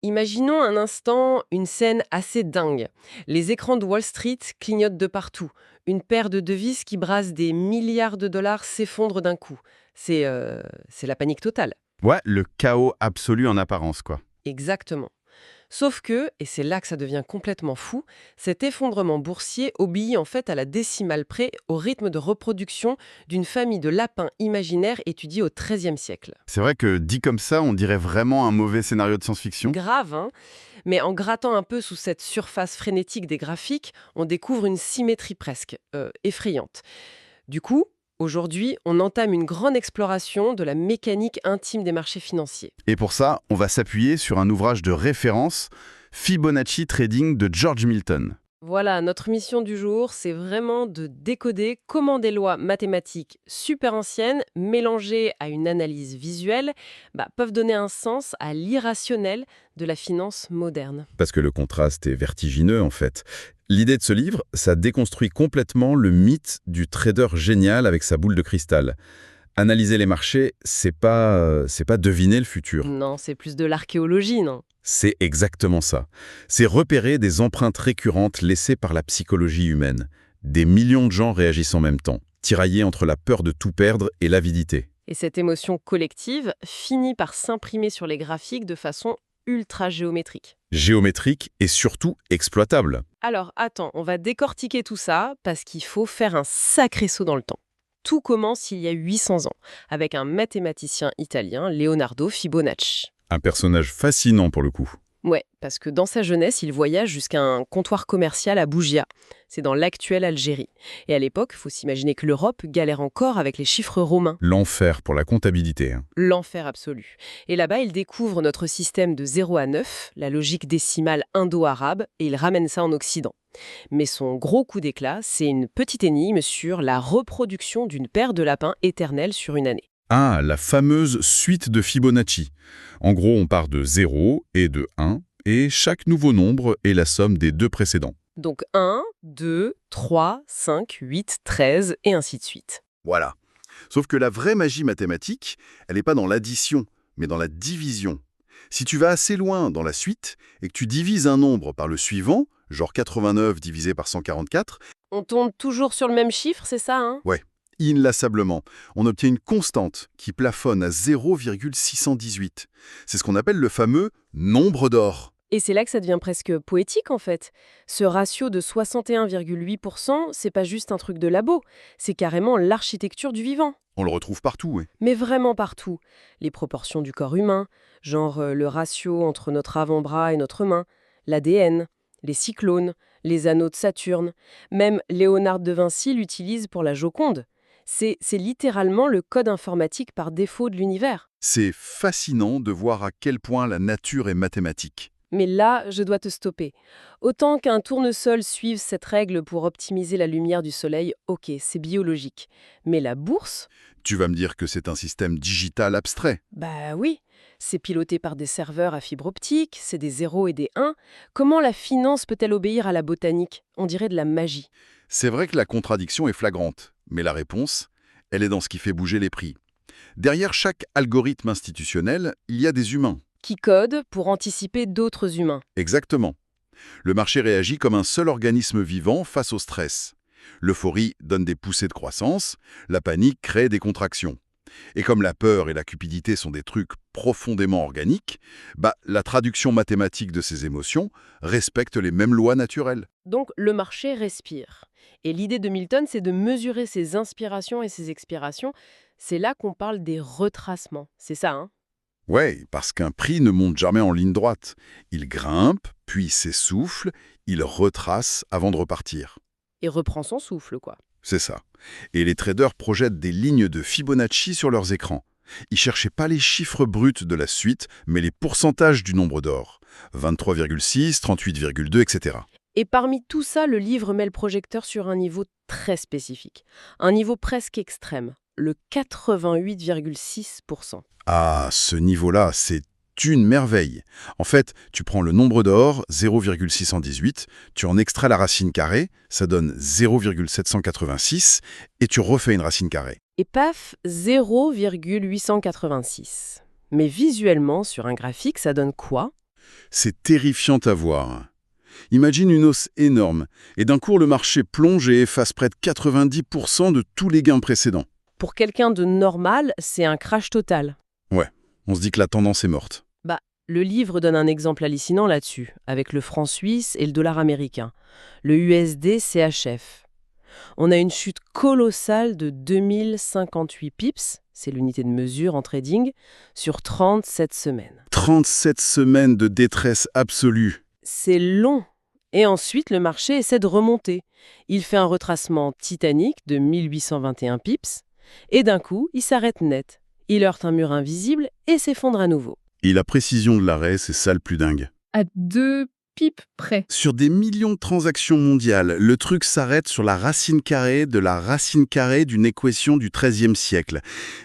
Imaginons un instant une scène assez dingue. Les écrans de Wall Street clignotent de partout. Une paire de devises qui brasse des milliards de dollars s'effondre d'un coup. C'est la panique totale. Ouais, le chaos absolu en apparence, quoi. Exactement. Sauf que, et c'est là que ça devient complètement fou, cet effondrement boursier obéit en fait à la décimale près au rythme de reproduction d'une famille de lapins imaginaires étudiée au XIIIe siècle. C'est vrai que dit comme ça, on dirait vraiment un mauvais scénario de science-fiction. Grave, hein. Mais en grattant un peu sous cette surface frénétique des graphiques, on découvre une symétrie presque effrayante. Du coup, aujourd'hui, on entame une grande exploration de la mécanique intime des marchés financiers. Et pour ça, on va s'appuyer sur un ouvrage de référence, Fibonacci Trading de George Milton. Voilà, notre mission du jour, c'est vraiment de décoder comment des lois mathématiques super anciennes, mélangées à une analyse visuelle, peuvent donner un sens à l'irrationnel de la finance moderne. Parce que le contraste est vertigineux, en fait. L'idée de ce livre, ça déconstruit complètement le mythe du trader génial avec sa boule de cristal. Analyser les marchés, c'est pas deviner le futur. Non, c'est plus de l'archéologie, non? C'est exactement ça. C'est repérer des empreintes récurrentes laissées par la psychologie humaine. Des millions de gens réagissent en même temps, tiraillés entre la peur de tout perdre et l'avidité. Et cette émotion collective finit par s'imprimer sur les graphiques de façon ultra géométrique. Géométrique et surtout exploitable. Alors, attends, on va décortiquer tout ça parce qu'il faut faire un sacré saut dans le temps. Tout commence il y a 800 ans, avec un mathématicien italien, Leonardo Fibonacci. Un personnage fascinant pour le coup. Ouais, parce que dans sa jeunesse, il voyage jusqu'à un comptoir commercial à Bougia. C'est dans l'actuelle Algérie. Et à l'époque, il faut s'imaginer que l'Europe galère encore avec les chiffres romains. L'enfer pour la comptabilité. L'enfer absolu. Et là-bas, il découvre notre système de 0 à 9, la logique décimale indo-arabe, et il ramène ça en Occident. Mais son gros coup d'éclat, c'est une petite énigme sur la reproduction d'une paire de lapins éternels sur une année. Ah, la fameuse suite de Fibonacci. En gros, on part de 0 et de 1, et chaque nouveau nombre est la somme des deux précédents. Donc 1, 2, 3, 5, 8, 13, et ainsi de suite. Voilà. Sauf que la vraie magie mathématique, elle n'est pas dans l'addition, mais dans la division. Si tu vas assez loin dans la suite et que tu divises un nombre par le suivant, genre 89 divisé par 144, On tombe toujours sur le même chiffre, c'est ça, hein? ouais, inlassablement, on obtient une constante qui plafonne à 0,618. C'est ce qu'on appelle le fameux nombre d'or. Et c'est là que ça devient presque poétique en fait. Ce ratio de 61,8%, c'est pas juste un truc de labo, c'est carrément l'architecture du vivant. On le retrouve partout, oui. Mais vraiment partout. Les proportions du corps humain, genre le ratio entre notre avant-bras et notre main, l'ADN, les cyclones, les anneaux de Saturne, même Léonard de Vinci l'utilise pour la Joconde. C'est littéralement le code informatique par défaut de l'univers. C'est fascinant de voir à quel point la nature est mathématique. Mais là, je dois te stopper. Autant qu'un tournesol suive cette règle pour optimiser la lumière du soleil, ok, c'est biologique. Mais la bourse? Tu vas me dire que c'est un système digital abstrait. Bah oui, c'est piloté par des serveurs à fibre optique, c'est des 0 et des 1. Comment la finance peut-elle obéir à la botanique? On dirait de la magie. C'est vrai que la contradiction est flagrante, mais la réponse, elle est dans ce qui fait bouger les prix. Derrière chaque algorithme institutionnel, il y a des humains. Qui code pour anticiper d'autres humains. Exactement. Le marché réagit comme un seul organisme vivant face au stress. L'euphorie donne des poussées de croissance, la panique crée des contractions. Et comme la peur et la cupidité sont des trucs profondément organiques, la traduction mathématique de ces émotions respecte les mêmes lois naturelles. Donc le marché respire. Et l'idée de Milton, c'est de mesurer ses inspirations et ses expirations. C'est là qu'on parle des retracements. C'est ça, hein? Ouais, parce qu'un prix ne monte jamais en ligne droite. Il grimpe, puis s'essouffle, il retrace avant de repartir. Et reprend son souffle, quoi. C'est ça. Et les traders projettent des lignes de Fibonacci sur leurs écrans. Ils cherchaient pas les chiffres bruts de la suite, mais les pourcentages du nombre d'or. 23,6, 38,2, etc. Et parmi tout ça, le livre met le projecteur sur un niveau très spécifique. Un niveau presque extrême, le 88,6%. Ah, ce niveau-là, c'est une merveille. En fait, tu prends le nombre d'or, 0,618, tu en extrais la racine carrée, ça donne 0,786, et tu refais une racine carrée. Et paf, 0,886. Mais visuellement, sur un graphique, ça donne quoi? C'est terrifiant à voir. Imagine une hausse énorme, et d'un coup le marché plonge et efface près de 90% de tous les gains précédents. Pour quelqu'un de normal, c'est un crash total. Ouais, on se dit que la tendance est morte. Le livre donne un exemple hallucinant là-dessus, avec le franc suisse et le dollar américain, le USD CHF. On a une chute colossale de 2058 pips, c'est l'unité de mesure en trading, sur 37 semaines. 37 semaines de détresse absolue. C'est long. Et ensuite, le marché essaie de remonter. Il fait un retracement titanique de 1821 pips, et d'un coup, il s'arrête net. Il heurte un mur invisible et s'effondre à nouveau. Et la précision de l'arrêt, c'est ça le plus dingue. À 2 pips près. Sur des millions de transactions mondiales, le truc s'arrête sur la racine carrée de la racine carrée d'une équation du XIIIe siècle.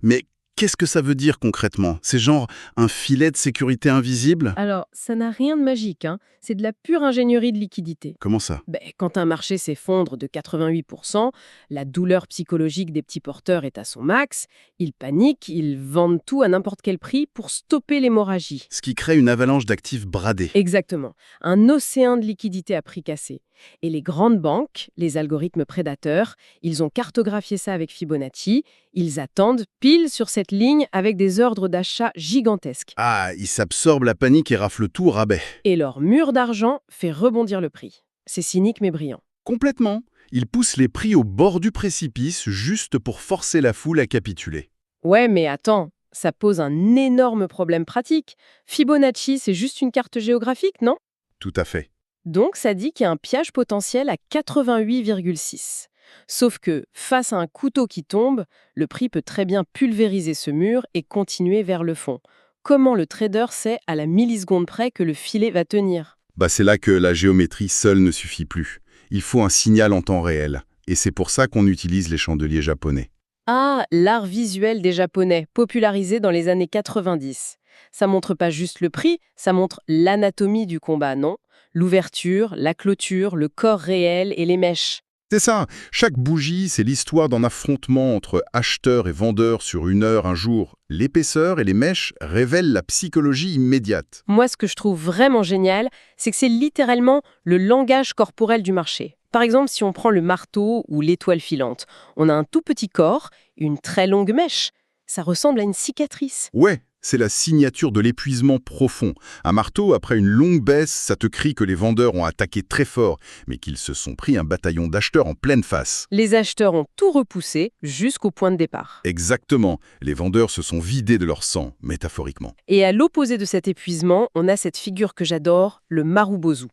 Mais qu'est-ce que ça veut dire concrètement? C'est genre un filet de sécurité invisible? Alors, ça n'a rien de magique, hein. C'est de la pure ingénierie de liquidité. Comment ça? Quand un marché s'effondre de 88%, la douleur psychologique des petits porteurs est à son max, ils paniquent, ils vendent tout à n'importe quel prix pour stopper l'hémorragie. Ce qui crée une avalanche d'actifs bradés. Exactement. Un océan de liquidités à prix cassé. Et les grandes banques, les algorithmes prédateurs, ils ont cartographié ça avec Fibonacci. Ils attendent pile sur cette ligne avec des ordres d'achat gigantesques. Ah, ils s'absorbent la panique et raflent tout au rabais. Et leur mur d'argent fait rebondir le prix. C'est cynique mais brillant. Complètement. Ils poussent les prix au bord du précipice juste pour forcer la foule à capituler. Ouais, mais attends, ça pose un énorme problème pratique. Fibonacci, c'est juste une carte géographique, non? Tout à fait. Donc, ça dit qu'il y a un piège potentiel à 88,6. Sauf que, face à un couteau qui tombe, le prix peut très bien pulvériser ce mur et continuer vers le fond. Comment le trader sait à la milliseconde près que le filet va tenir? C'est là que la géométrie seule ne suffit plus. Il faut un signal en temps réel. Et c'est pour ça qu'on utilise les chandeliers japonais. Ah, l'art visuel des Japonais, popularisé dans les années 90. Ça montre pas juste le prix, ça montre l'anatomie du combat, non? L'ouverture, la clôture, le corps réel et les mèches. C'est ça. Chaque bougie, c'est l'histoire d'un affrontement entre acheteurs et vendeurs sur une heure, un jour. L'épaisseur et les mèches révèlent la psychologie immédiate. Moi, ce que je trouve vraiment génial, c'est que c'est littéralement le langage corporel du marché. Par exemple, si on prend le marteau ou l'étoile filante, on a un tout petit corps, une très longue mèche. Ça ressemble à une cicatrice. Ouais, c'est la signature de l'épuisement profond. Un marteau, après une longue baisse, ça te crie que les vendeurs ont attaqué très fort, mais qu'ils se sont pris un bataillon d'acheteurs en pleine face. Les acheteurs ont tout repoussé jusqu'au point de départ. Exactement. Les vendeurs se sont vidés de leur sang, métaphoriquement. Et à l'opposé de cet épuisement, on a cette figure que j'adore, le marubozu.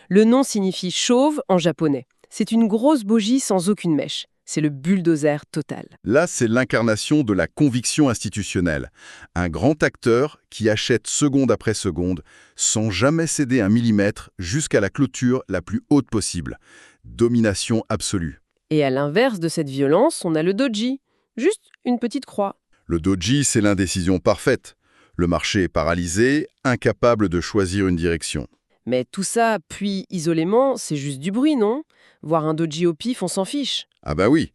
Le nom signifie chauve en japonais. C'est une grosse bougie sans aucune mèche. C'est le bulldozer total. Là, c'est l'incarnation de la conviction institutionnelle. Un grand acteur qui achète seconde après seconde, sans jamais céder un millimètre, jusqu'à la clôture la plus haute possible. Domination absolue. Et à l'inverse de cette violence, on a le doji. Juste une petite croix. Le doji, c'est l'indécision parfaite. Le marché est paralysé, incapable de choisir une direction. Mais tout ça, puis isolément, c'est juste du bruit, non? Voir un doji au pif, on s'en fiche. Ah bah oui,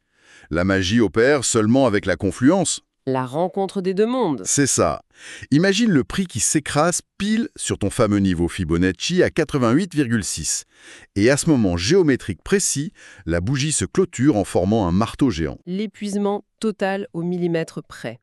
la magie opère seulement avec la confluence. La rencontre des deux mondes. C'est ça. Imagine le prix qui s'écrase pile sur ton fameux niveau Fibonacci à 88,6. Et à ce moment géométrique précis, la bougie se clôture en formant un marteau géant. L'épuisement total au millimètre près.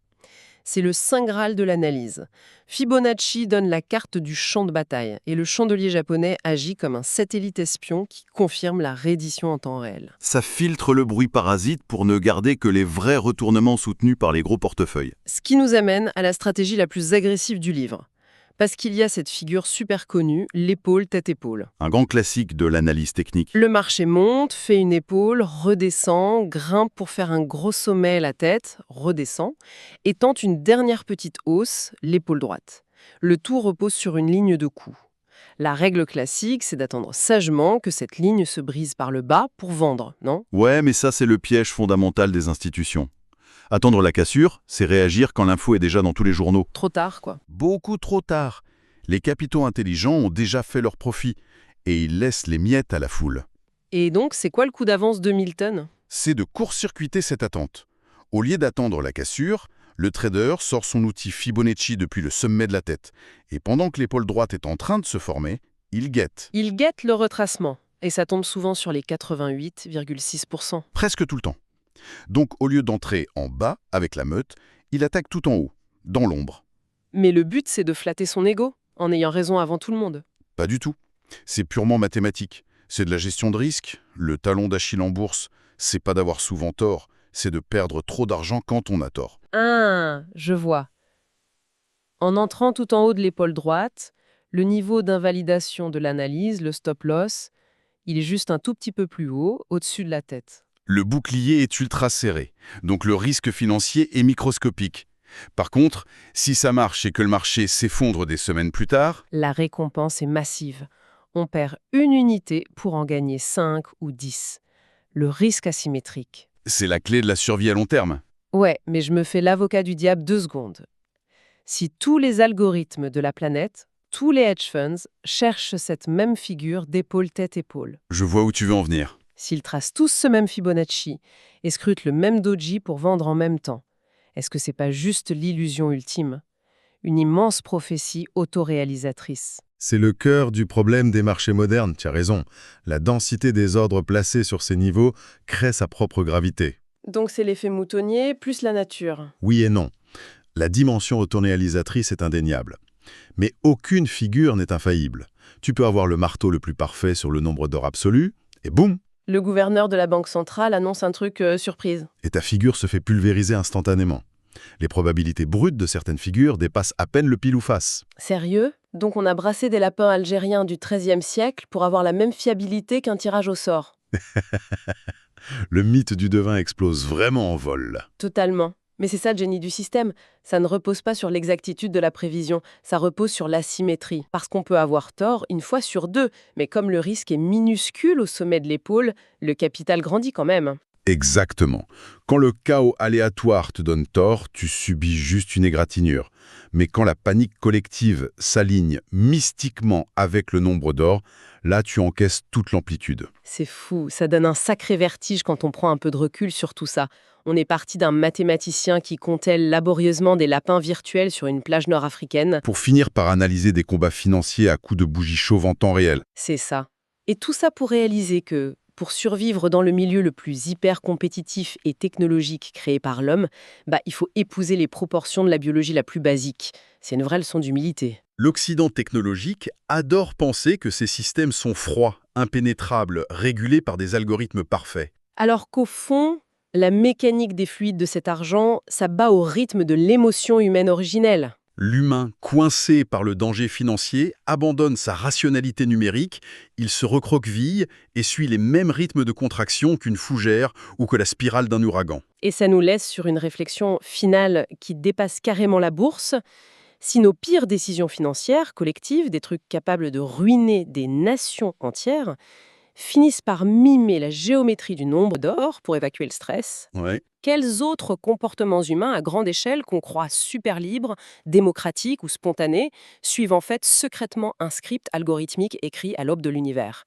C'est le saint graal de l'analyse. Fibonacci donne la carte du champ de bataille et le chandelier japonais agit comme un satellite espion qui confirme la reddition en temps réel. Ça filtre le bruit parasite pour ne garder que les vrais retournements soutenus par les gros portefeuilles. Ce qui nous amène à la stratégie la plus agressive du livre. Parce qu'il y a cette figure super connue, l'épaule tête-épaule. Un grand classique de l'analyse technique. Le marché monte, fait une épaule, redescend, grimpe pour faire un gros sommet la tête, redescend, et tente une dernière petite hausse, l'épaule droite. Le tout repose sur une ligne de coup. La règle classique, c'est d'attendre sagement que cette ligne se brise par le bas pour vendre, non? Ouais, mais ça c'est le piège fondamental des institutions. Attendre la cassure, c'est réagir quand l'info est déjà dans tous les journaux. Trop tard, quoi. Beaucoup trop tard. Les capitaux intelligents ont déjà fait leur profit et ils laissent les miettes à la foule. Et donc, c'est quoi le coup d'avance de Milton? C'est de court-circuiter cette attente. Au lieu d'attendre la cassure, Le trader sort son outil Fibonacci depuis le sommet de la tête. Et pendant que l'épaule droite est en train de se former, il guette. Il guette le retracement, et ça tombe souvent sur les 88,6%. Presque tout le temps. Donc, au lieu d'entrer en bas avec la meute, il attaque tout en haut, dans l'ombre. Mais le but, c'est de flatter son ego, en ayant raison avant tout le monde. Pas du tout. C'est purement mathématique. C'est de la gestion de risque. Le talon d'Achille en bourse, c'est pas d'avoir souvent tort, c'est de perdre trop d'argent quand on a tort. Ah, je vois. En entrant tout en haut de l'épaule droite, le niveau d'invalidation de l'analyse, le stop-loss, il est juste un tout petit peu plus haut, au-dessus de la tête. Le bouclier est ultra serré, donc le risque financier est microscopique. Par contre, si ça marche et que le marché s'effondre des semaines plus tard, La récompense est massive. On perd une unité pour en gagner 5 ou 10. Le risque asymétrique. c'est la clé de la survie à long terme. Ouais, mais je me fais l'avocat du diable 2 secondes. Si tous les algorithmes de la planète, tous les hedge funds, cherchent cette même figure d'épaule tête-épaule, Je vois où tu veux en venir. s'ils tracent tous ce même Fibonacci et scrutent le même doji pour vendre en même temps, est-ce que c'est pas juste l'illusion ultime? Une immense prophétie autoréalisatrice. C'est le cœur du problème des marchés modernes, tu as raison. La densité des ordres placés sur ces niveaux crée sa propre gravité. Donc c'est l'effet moutonnier plus la nature. Oui et non. La dimension autoréalisatrice est indéniable. Mais aucune figure n'est infaillible. Tu peux avoir le marteau le plus parfait sur le nombre d'or absolu, et boum, Le gouverneur de la Banque centrale annonce un truc surprise. et ta figure se fait pulvériser instantanément. Les probabilités brutes de certaines figures dépassent à peine le pile ou face. Sérieux? Donc on a brassé des lapins algériens du XIIIe siècle pour avoir la même fiabilité qu'un tirage au sort. Le mythe du devin explose vraiment en vol. Totalement. Mais c'est ça le génie du système. Ça ne repose pas sur l'exactitude de la prévision, ça repose sur l'asymétrie. Parce qu'on peut avoir tort une fois sur deux, mais comme le risque est minuscule au sommet de l'épaule, le capital grandit quand même. Exactement. Quand le chaos aléatoire te donne tort, tu subis juste une égratignure. Mais quand la panique collective s'aligne mystiquement avec le nombre d'or, là tu encaisses toute l'amplitude. C'est fou, ça donne un sacré vertige quand on prend un peu de recul sur tout ça. On est parti d'un mathématicien qui comptait laborieusement des lapins virtuels sur une plage nord-africaine. Pour finir par analyser des combats financiers à coups de bougies chauves en temps réel. C'est ça. Et tout ça pour réaliser que, pour survivre dans le milieu le plus hyper compétitif et technologique créé par l'homme, il faut épouser les proportions de la biologie la plus basique. C'est une vraie leçon d'humilité. L'Occident technologique adore penser que ces systèmes sont froids, impénétrables, régulés par des algorithmes parfaits. Alors qu'au fond, la mécanique des fluides de cet argent, ça bat au rythme de l'émotion humaine originelle. L'humain, coincé par le danger financier, abandonne sa rationalité numérique, il se recroqueville et suit les mêmes rythmes de contraction qu'une fougère ou que la spirale d'un ouragan. Et ça nous laisse sur une réflexion finale qui dépasse carrément la bourse. Si nos pires décisions financières, collectives, des trucs capables de ruiner des nations entières, finissent par mimer la géométrie du nombre d'or pour évacuer le stress, Ouais. quels autres comportements humains à grande échelle qu'on croit super libres, démocratiques ou spontanés, suivent en fait secrètement un script algorithmique écrit à l'aube de l'univers?